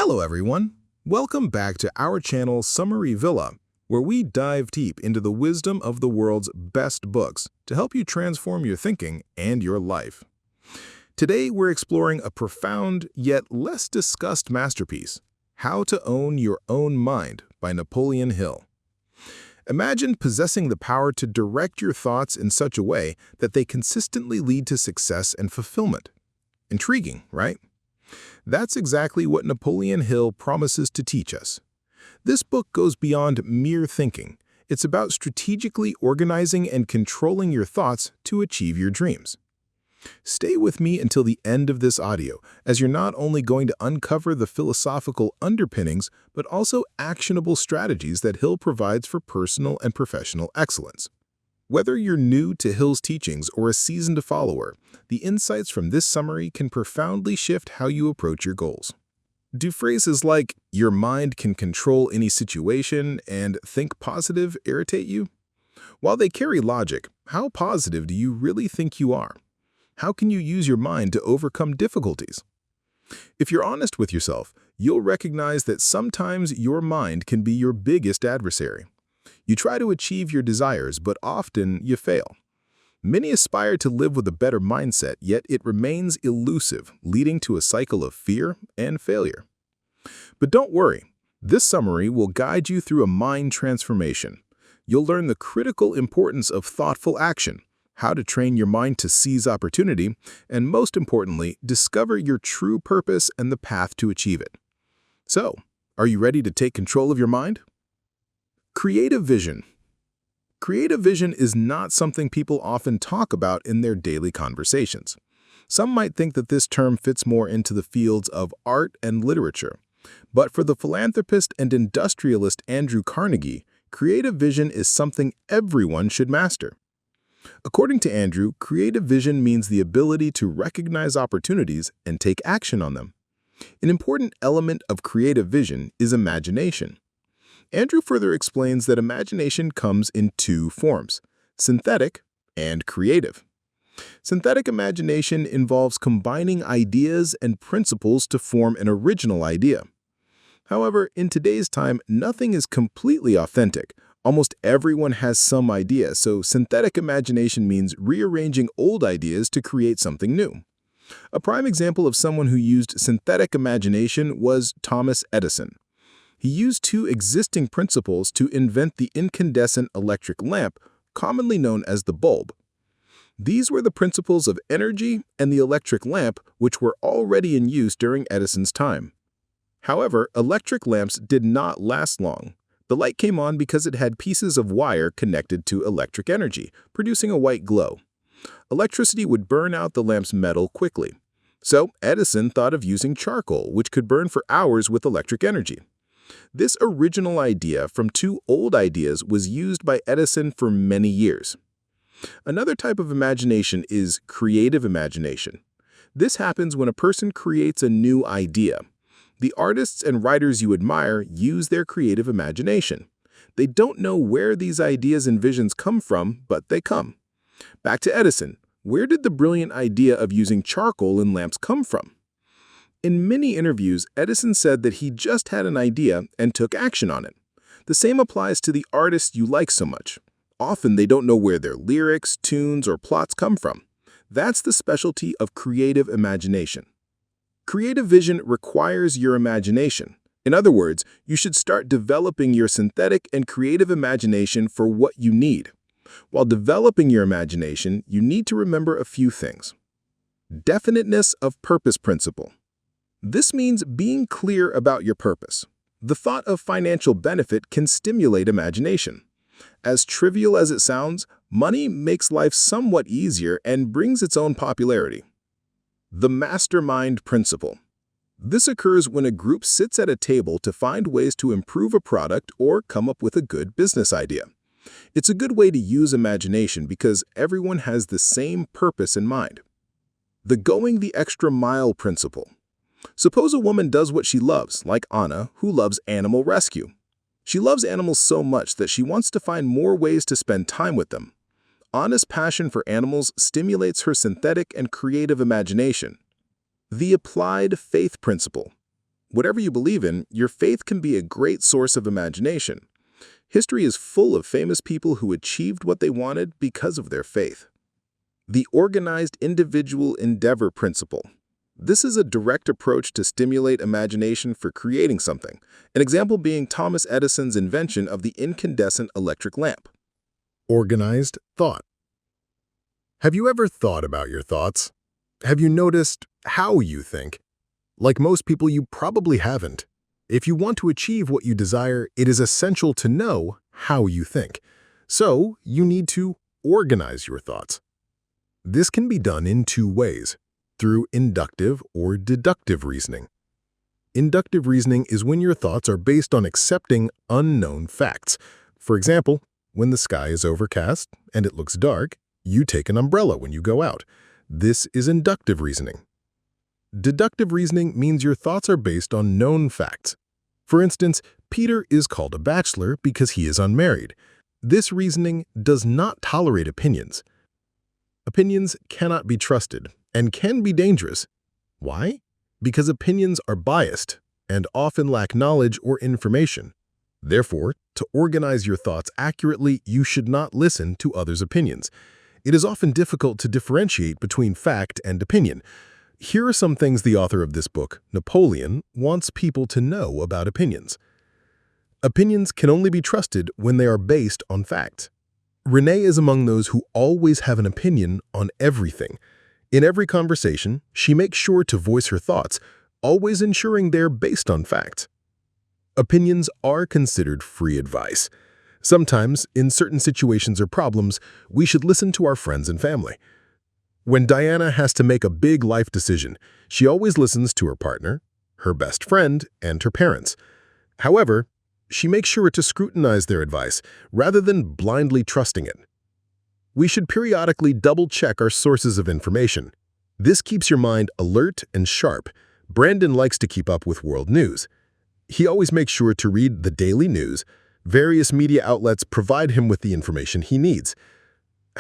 Hello everyone! Welcome back to our channel Summary Villa, where we dive deep into the wisdom of the world's best books to help you transform your thinking and your life. Today we're exploring a profound yet less discussed masterpiece, How to Own Your Own Mind by Napoleon Hill. Imagine possessing the power to direct your thoughts in such a way that they consistently lead to success and fulfillment. Intriguing, right? That's exactly what Napoleon Hill promises to teach us. This book goes beyond mere thinking. It's about strategically organizing and controlling your thoughts to achieve your dreams. Stay with me until the end of this audio, as you're not only going to uncover the philosophical underpinnings, but also actionable strategies that Hill provides for personal and professional excellence. Whether you're new to Hill's teachings or a seasoned follower, the insights from this summary can profoundly shift how you approach your goals. Do phrases like, "your mind can control any situation," and "think positive" irritate you? While they carry logic, how positive do you really think you are? How can you use your mind to overcome difficulties? If you're honest with yourself, you'll recognize that sometimes your mind can be your biggest adversary. You try to achieve your desires, but often you fail. Many aspire to live with a better mindset, yet it remains elusive, leading to a cycle of fear and failure. But don't worry, this summary will guide you through a mind transformation. You'll learn the critical importance of thoughtful action, how to train your mind to seize opportunity, and most importantly, discover your true purpose and the path to achieve it. So, are you ready to take control of your mind? Creative vision. Creative vision is not something people often talk about in their daily conversations. Some might think that this term fits more into the fields of art and literature. But for the philanthropist and industrialist Andrew Carnegie, creative vision is something everyone should master. According to Andrew, creative vision means the ability to recognize opportunities and take action on them. An important element of creative vision is imagination. Andrew further explains that imagination comes in two forms, synthetic and creative. Synthetic imagination involves combining ideas and principles to form an original idea. However, in today's time, nothing is completely authentic. Almost everyone has some idea, so synthetic imagination means rearranging old ideas to create something new. A prime example of someone who used synthetic imagination was Thomas Edison. He used two existing principles to invent the incandescent electric lamp, commonly known as the bulb. These were the principles of energy and the electric lamp, which were already in use during Edison's time. However, electric lamps did not last long. The light came on because it had pieces of wire connected to electric energy, producing a white glow. Electricity would burn out the lamp's metal quickly. So Edison thought of using charcoal, which could burn for hours with electric energy. This original idea from two old ideas was used by Edison for many years. Another type of imagination is creative imagination. This happens when a person creates a new idea. The artists and writers you admire use their creative imagination. They don't know where these ideas and visions come from, but they come. Back to Edison. Where did the brilliant idea of using charcoal in lamps come from? In many interviews, Edison said that he just had an idea and took action on it. The same applies to the artists you like so much. Often they don't know where their lyrics, tunes, or plots come from. That's the specialty of creative imagination. Creative vision requires your imagination. In other words, you should start developing your synthetic and creative imagination for what you need. While developing your imagination, you need to remember a few things. Definiteness of purpose principle. This means being clear about your purpose. The thought of financial benefit can stimulate imagination. As trivial as it sounds, money makes life somewhat easier and brings its own popularity. The mastermind principle. This occurs when a group sits at a table to find ways to improve a product or come up with a good business idea. It's a good way to use imagination because everyone has the same purpose in mind. The going the extra mile principle. Suppose a woman does what she loves, like Anna, who loves animal rescue. She loves animals so much that she wants to find more ways to spend time with them. Anna's passion for animals stimulates her synthetic and creative imagination. The applied faith principle. Whatever you believe in, your faith can be a great source of imagination. History is full of famous people who achieved what they wanted because of their faith. The organized individual endeavor principle. This is a direct approach to stimulate imagination for creating something, an example being Thomas Edison's invention of the incandescent electric lamp. Organized thought. Have you ever thought about your thoughts? Have you noticed how you think? Like most people, you probably haven't. If you want to achieve what you desire, it is essential to know how you think. So, you need to organize your thoughts. This can be done in two ways, through inductive or deductive reasoning. Inductive reasoning is when your thoughts are based on accepting unknown facts. For example, when the sky is overcast and it looks dark, you take an umbrella when you go out. This is inductive reasoning. Deductive reasoning means your thoughts are based on known facts. For instance, Peter is called a bachelor because he is unmarried. This reasoning does not tolerate opinions. Opinions cannot be trusted and can be dangerous. Why? Because opinions are biased and often lack knowledge or information. Therefore, to organize your thoughts accurately, you should not listen to others' opinions. It is often difficult to differentiate between fact and opinion. Here are some things the author of this book, Napoleon, wants people to know about opinions. Opinions can only be trusted when they are based on facts. Renee is among those who always have an opinion on everything. In every conversation, she makes sure to voice her thoughts, always ensuring they're based on facts. Opinions are considered free advice. Sometimes, in certain situations or problems, we should listen to our friends and family. When Diana has to make a big life decision, she always listens to her partner, her best friend, and her parents. However, she makes sure to scrutinize their advice rather than blindly trusting it. We should periodically double-check our sources of information. This keeps your mind alert and sharp. Brandon likes to keep up with world news. He always makes sure to read the daily news. Various media outlets provide him with the information he needs.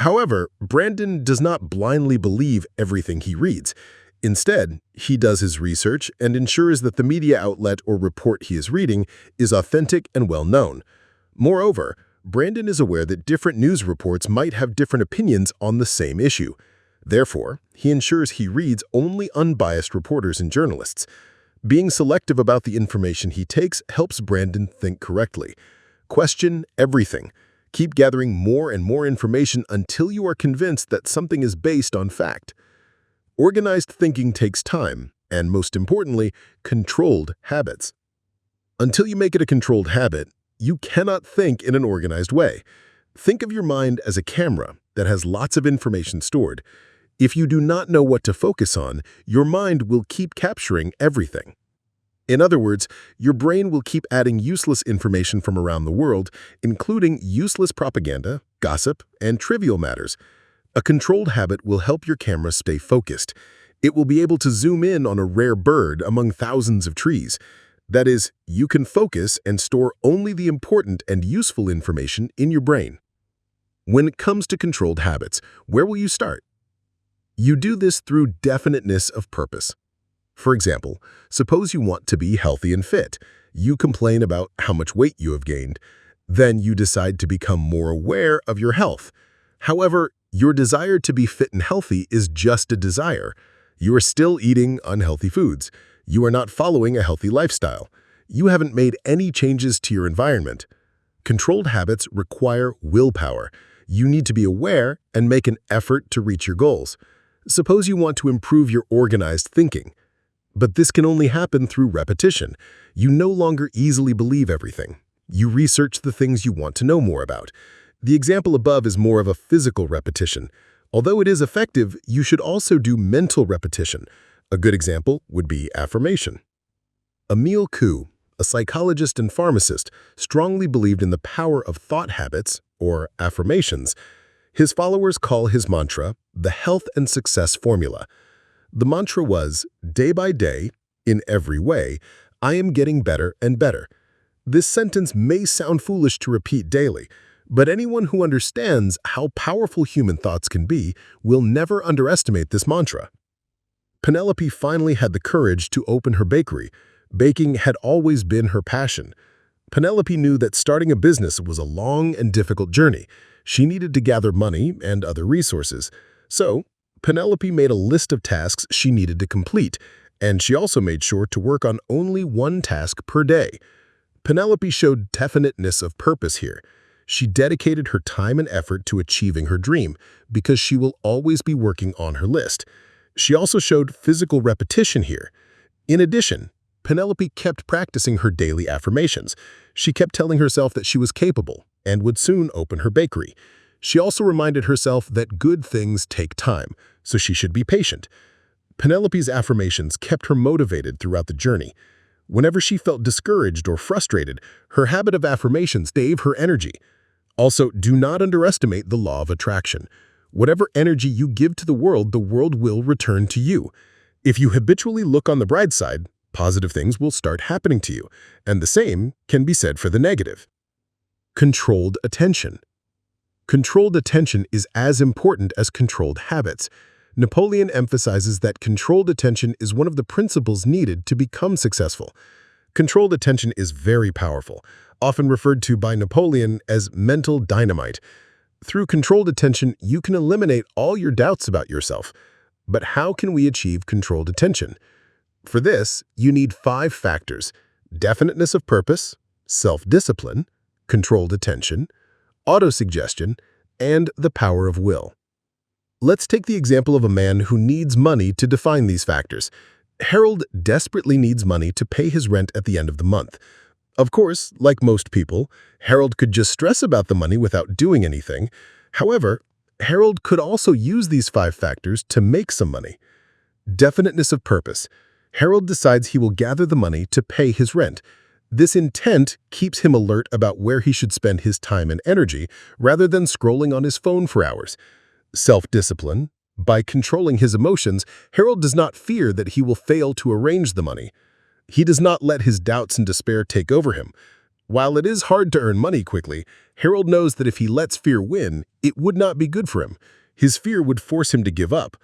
However, Brandon does not blindly believe everything he reads. Instead, he does his research and ensures that the media outlet or report he is reading is authentic and well-known. Moreover, Brandon is aware that different news reports might have different opinions on the same issue. Therefore, he ensures he reads only unbiased reporters and journalists. Being selective about the information he takes helps Brandon think correctly. Question everything. Keep gathering more and more information until you are convinced that something is based on fact. Organized thinking takes time, and most importantly, controlled habits. Until you make it a controlled habit, you cannot think in an organized way. Think of your mind as a camera that has lots of information stored. If you do not know what to focus on, your mind will keep capturing everything. In other words, your brain will keep adding useless information from around the world, including useless propaganda, gossip, and trivial matters. A controlled habit will help your camera stay focused. It will be able to zoom in on a rare bird among thousands of trees. That is, you can focus and store only the important and useful information in your brain. When it comes to controlled habits, where will you start? You do this through definiteness of purpose. For example, suppose you want to be healthy and fit. You complain about how much weight you have gained. Then you decide to become more aware of your health. However, your desire to be fit and healthy is just a desire. You are still eating unhealthy foods. You are not following a healthy lifestyle. You haven't made any changes to your environment. Controlled habits require willpower. You need to be aware and make an effort to reach your goals. Suppose you want to improve your organized thinking. But this can only happen through repetition. You no longer easily believe everything. You research the things you want to know more about. The example above is more of a physical repetition. Although it is effective, you should also do mental repetition. A good example would be affirmation. Emile Coué, a psychologist and pharmacist, strongly believed in the power of thought habits, or affirmations. His followers call his mantra the health and success formula. The mantra was, day by day, in every way, I am getting better and better. This sentence may sound foolish to repeat daily, but anyone who understands how powerful human thoughts can be will never underestimate this mantra. Penelope finally had the courage to open her bakery. Baking had always been her passion. Penelope knew that starting a business was a long and difficult journey. She needed to gather money and other resources. So, Penelope made a list of tasks she needed to complete, and she also made sure to work on only one task per day. Penelope showed definiteness of purpose here. She dedicated her time and effort to achieving her dream because she will always be working on her list. She also showed physical repetition here. In addition, Penelope kept practicing her daily affirmations. She kept telling herself that she was capable and would soon open her bakery. She also reminded herself that good things take time, so she should be patient. Penelope's affirmations kept her motivated throughout the journey. Whenever she felt discouraged or frustrated, her habit of affirmations gave her energy. Also, do not underestimate the law of attraction. Whatever energy you give to the world will return to you. If you habitually look on the bright side, positive things will start happening to you, and the same can be said for the negative. Controlled attention. Controlled attention is as important as controlled habits. Napoleon emphasizes that controlled attention is one of the principles needed to become successful. Controlled attention is very powerful, often referred to by Napoleon as mental dynamite. Through controlled attention, you can eliminate all your doubts about yourself. But how can we achieve controlled attention? For this, you need 5 factors: definiteness of purpose, self-discipline, controlled attention, autosuggestion, and the power of will. Let's take the example of a man who needs money to define these factors. Harold desperately needs money to pay his rent at the end of the month. Of course, like most people, Harold could just stress about the money without doing anything. However, Harold could also use these 5 factors to make some money. Definiteness of purpose. Harold decides he will gather the money to pay his rent. This intent keeps him alert about where he should spend his time and energy, rather than scrolling on his phone for hours. Self-discipline. By controlling his emotions, Harold does not fear that he will fail to arrange the money. He does not let his doubts and despair take over him. While it is hard to earn money quickly, Harold knows that if he lets fear win, it would not be good for him. His fear would force him to give up.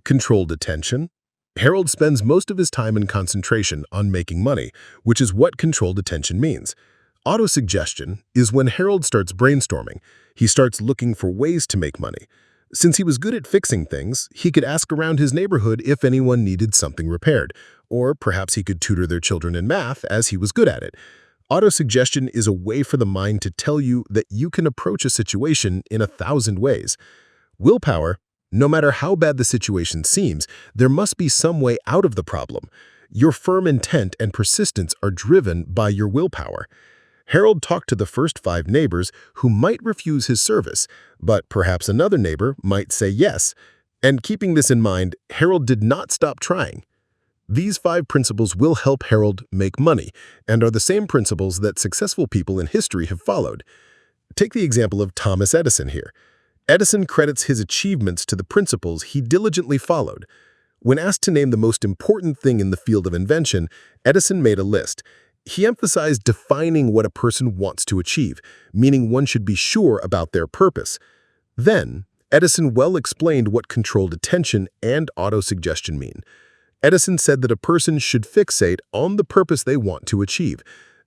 Controlled attention. Harold spends most of his time and concentration on making money, which is what controlled attention means. Autosuggestion is when Harold starts brainstorming. He starts looking for ways to make money. Since he was good at fixing things, he could ask around his neighborhood if anyone needed something repaired, or perhaps he could tutor their children in math as he was good at it. Autosuggestion is a way for the mind to tell you that you can approach a situation in 1,000 ways. Willpower. No matter how bad the situation seems, there must be some way out of the problem. Your firm intent and persistence are driven by your willpower. Harold talked to the first 5 neighbors who might refuse his service, but perhaps another neighbor might say yes. And keeping this in mind, Harold did not stop trying. These 5 principles will help Harold make money and are the same principles that successful people in history have followed. Take the example of Thomas Edison here. Edison credits his achievements to the principles he diligently followed. When asked to name the most important thing in the field of invention, Edison made a list. He emphasized defining what a person wants to achieve, meaning one should be sure about their purpose. Then, Edison well explained what controlled attention and autosuggestion mean. Edison said that a person should fixate on the purpose they want to achieve.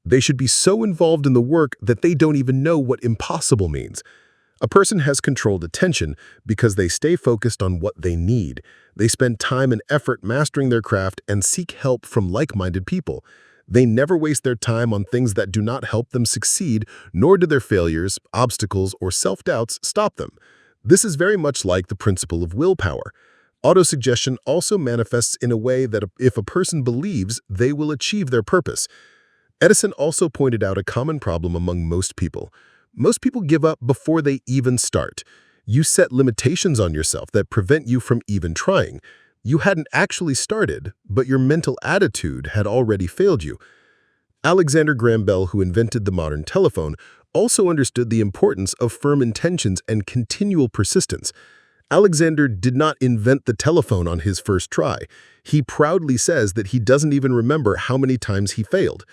They should be so involved in the work that they don't even know what impossible means. A person has controlled attention because they stay focused on what they need. They spend time and effort mastering their craft and seek help from like-minded people. They never waste their time on things that do not help them succeed, nor do their failures, obstacles, or self-doubts stop them. This is very much like the principle of willpower. Autosuggestion also manifests in a way that if a person believes, they will achieve their purpose. Edison also pointed out a common problem among most people. Most people give up before they even start. You set limitations on yourself that prevent you from even trying. You hadn't actually started, but your mental attitude had already failed you. Alexander Graham Bell, who invented the modern telephone, also understood the importance of firm intentions and continual persistence. Alexander did not invent the telephone on his first try. He proudly says that he doesn't even remember how many times he failed.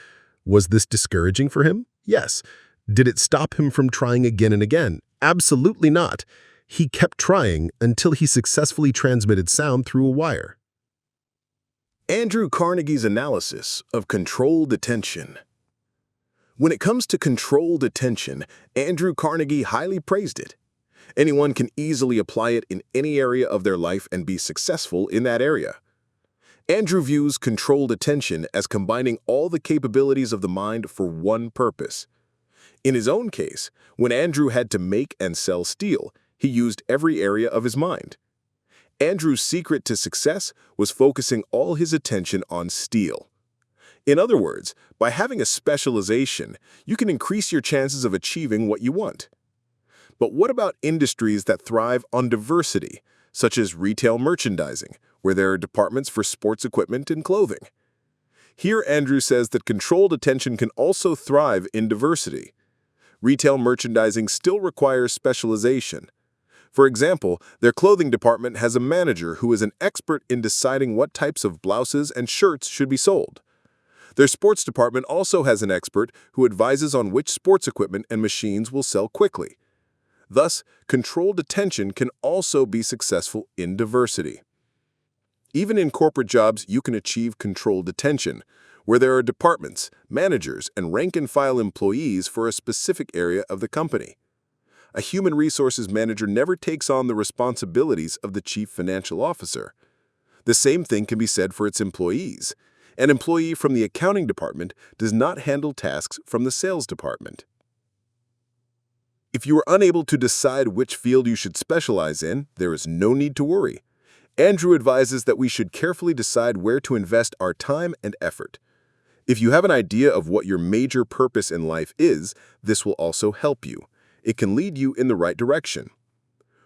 Was this discouraging for him? Yes. Did it stop him from trying again and again? Absolutely not. He kept trying until he successfully transmitted sound through a wire. Andrew Carnegie's analysis of controlled attention. When it comes to controlled attention, Andrew Carnegie highly praised it. Anyone can easily apply it in any area of their life and be successful in that area. Andrew views controlled attention as combining all the capabilities of the mind for one purpose. In his own case, when Andrew had to make and sell steel, he used every area of his mind. Andrew's secret to success was focusing all his attention on steel. In other words, by having a specialization, you can increase your chances of achieving what you want. But what about industries that thrive on diversity, such as retail merchandising, where there are departments for sports equipment and clothing? Here, Andrew says that controlled attention can also thrive in diversity. Retail merchandising still requires specialization. For example, their clothing department has a manager who is an expert in deciding what types of blouses and shirts should be sold. Their sports department also has an expert who advises on which sports equipment and machines will sell quickly. Thus, controlled attention can also be successful in diversity. Even in corporate jobs, you can achieve controlled attention, where there are departments, managers, and rank-and-file employees for a specific area of the company. A human resources manager never takes on the responsibilities of the chief financial officer. The same thing can be said for its employees. An employee from the accounting department does not handle tasks from the sales department. If you are unable to decide which field you should specialize in, there is no need to worry. Andrew advises that we should carefully decide where to invest our time and effort. If you have an idea of what your major purpose in life is, this will also help you. It can lead you in the right direction.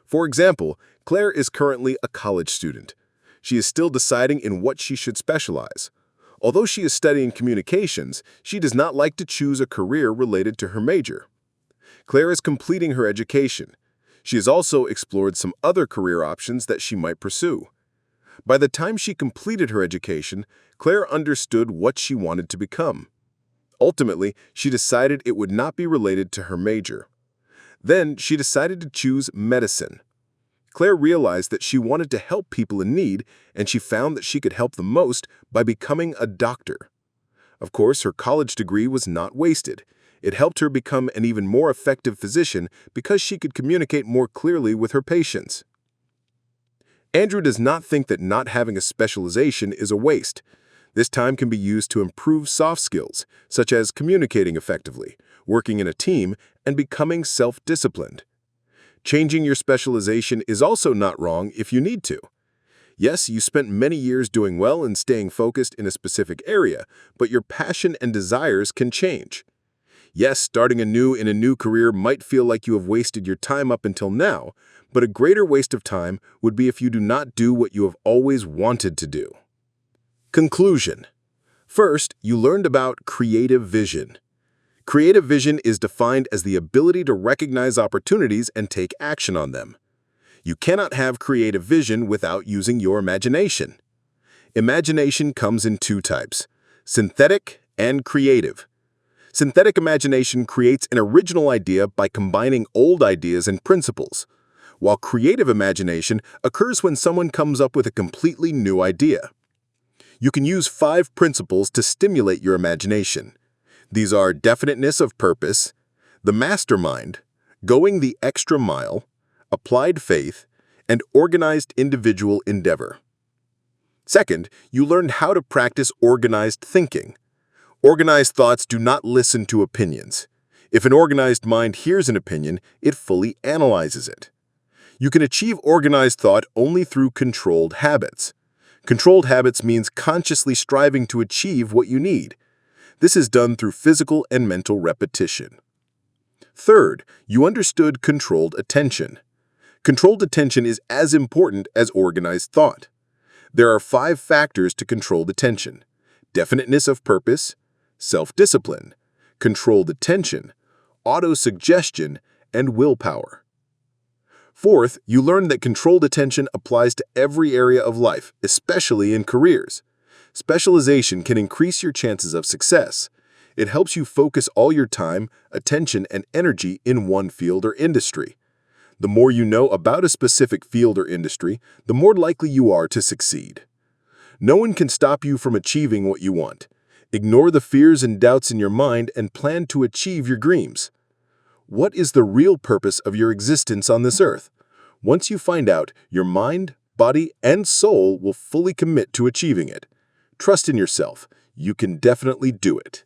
For example, Claire is currently a college student. She is still deciding in what she should specialize. Although she is studying communications, she does not like to choose a career related to her major. Claire is completing her education. She has also explored some other career options that she might pursue. By the time she completed her education, Claire understood what she wanted to become. Ultimately, she decided it would not be related to her major. Then she decided to choose medicine. Claire realized that she wanted to help people in need, and she found that she could help the most by becoming a doctor. Of course, her college degree was not wasted. It helped her become an even more effective physician because she could communicate more clearly with her patients. Andrew does not think that not having a specialization is a waste. This time can be used to improve soft skills, such as communicating effectively, working in a team, and becoming self-disciplined. Changing your specialization is also not wrong if you need to. Yes, you spent many years doing well and staying focused in a specific area, but your passion and desires can change. Yes, starting anew in a new career might feel like you have wasted your time up until now, but a greater waste of time would be if you do not do what you have always wanted to do. Conclusion. First, you learned about creative vision. Creative vision is defined as the ability to recognize opportunities and take action on them. You cannot have creative vision without using your imagination. Imagination comes in two types: synthetic and creative. Synthetic imagination creates an original idea by combining old ideas and principles, while creative imagination occurs when someone comes up with a completely new idea. You can use 5 principles to stimulate your imagination. These are definiteness of purpose, the mastermind, going the extra mile, applied faith, and organized individual endeavor. Second, you learned how to practice organized thinking. Organized thoughts do not listen to opinions. If an organized mind hears an opinion, it fully analyzes it. You can achieve organized thought only through controlled habits. Controlled habits means consciously striving to achieve what you need. This is done through physical and mental repetition. Third, you understood controlled attention. Controlled attention is as important as organized thought. There are 5 factors to controlled attention: definiteness of purpose, self-discipline, controlled attention, auto-suggestion, and willpower. Fourth, you learned that controlled attention applies to every area of life, especially in careers. Specialization can increase your chances of success. It helps you focus all your time, attention, and energy in one field or industry. The more you know about a specific field or industry, the more likely you are to succeed. No one can stop you from achieving what you want. Ignore the fears and doubts in your mind and plan to achieve your dreams. What is the real purpose of your existence on this earth? Once you find out, your mind, body, and soul will fully commit to achieving it. Trust in yourself. You can definitely do it.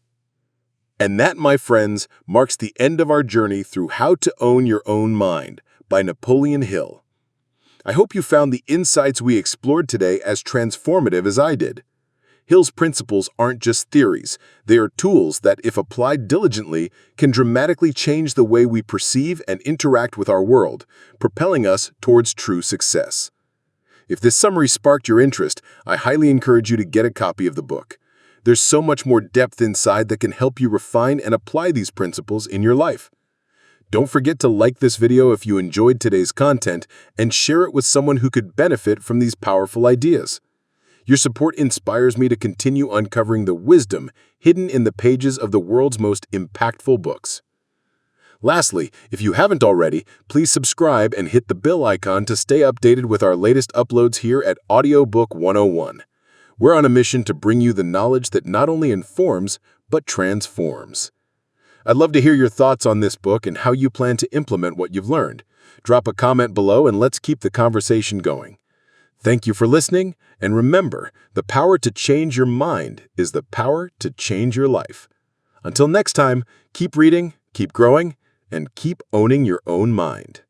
And that, my friends, marks the end of our journey through How to Own Your Own Mind by Napoleon Hill. I hope you found the insights we explored today as transformative as I did. Hill's principles aren't just theories. They are tools that, if applied diligently, can dramatically change the way we perceive and interact with our world, propelling us towards true success. If this summary sparked your interest, I highly encourage you to get a copy of the book. There's so much more depth inside that can help you refine and apply these principles in your life. Don't forget to like this video if you enjoyed today's content and share it with someone who could benefit from these powerful ideas. Your support inspires me to continue uncovering the wisdom hidden in the pages of the world's most impactful books. Lastly, if you haven't already, please subscribe and hit the bell icon to stay updated with our latest uploads here at Audiobook 101. We're on a mission to bring you the knowledge that not only informs, but transforms. I'd love to hear your thoughts on this book and how you plan to implement what you've learned. Drop a comment below and let's keep the conversation going. Thank you for listening, and remember, the power to change your mind is the power to change your life. Until next time, keep reading, keep growing, and keep owning your own mind.